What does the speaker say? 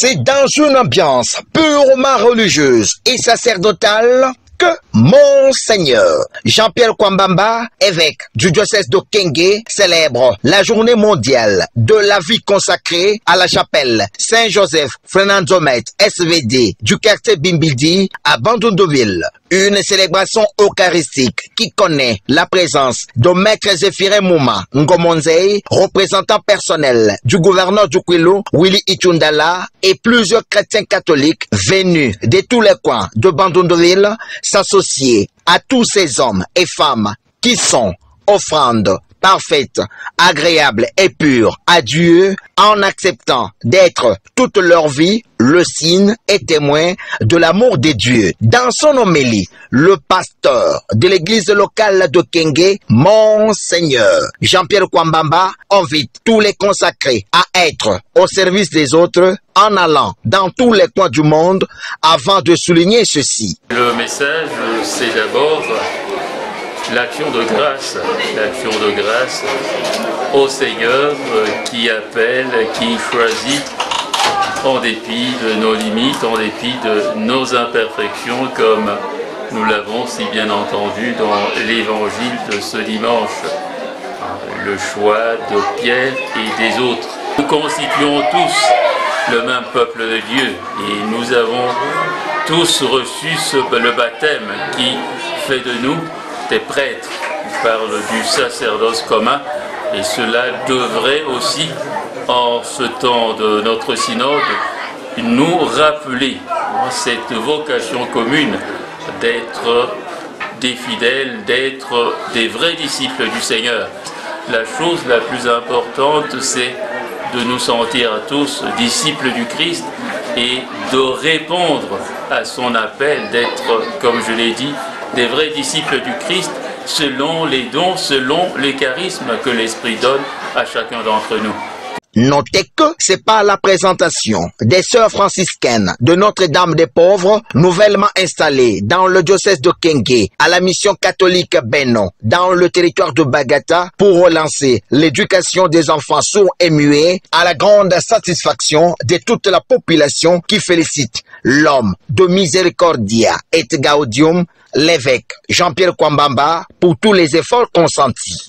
C'est dans une ambiance purement religieuse et sacerdotale que Monseigneur Jean-Pierre Kwambamba, évêque du diocèse de Kenge, célèbre la journée mondiale de la vie consacrée à la chapelle Saint-Joseph Fernando Maître SVD du quartier Bimbidi à Bandundouville. Une célébration eucharistique qui connaît la présence de Maître Zéphirin Mouma Ngomonzei, représentant personnel du gouverneur du Kwilu, Willy Itundala, et plusieurs chrétiens catholiques venus de tous les coins de Bandundouville s'associer à tous ces hommes et femmes qui sont offrandes parfaites, agréables et pures à Dieu en acceptant d'être toute leur vie le signe et témoin de l'amour de Dieu. Dans son homélie, le pasteur de l'église locale de Kenge, Monseigneur Jean-Pierre Kwambamba, invite tous les consacrés à être au service des autres en allant dans tous les coins du monde avant de souligner ceci. Le message, c'est d'abord l'action de grâce au Seigneur qui appelle, qui choisit en dépit de nos limites, en dépit de nos imperfections, comme nous l'avons si bien entendu dans l'évangile de ce dimanche. Le choix de Pierre et des autres. Nous constituons tous le même peuple de Dieu et nous avons tous reçu le baptême qui fait de nous des prêtres. On parle du sacerdoce commun et cela devrait aussi, en ce temps de notre synode, nous rappeler cette vocation commune d'être des fidèles, d'être des vrais disciples du Seigneur. La chose la plus importante, c'est de nous sentir tous disciples du Christ et de répondre à son appel d'être, comme je l'ai dit, des vrais disciples du Christ selon les dons, selon les charismes que l'Esprit donne à chacun d'entre nous. Notez que c'est par la présentation des sœurs franciscaines de Notre-Dame des Pauvres, nouvellement installées dans le diocèse de Kenge, à la mission catholique Beno, dans le territoire de Bagata, pour relancer l'éducation des enfants sourds et muets, à la grande satisfaction de toute la population qui félicite l'homme de miséricordia et gaudium, l'évêque Jean-Pierre Kwambamba, pour tous les efforts consentis.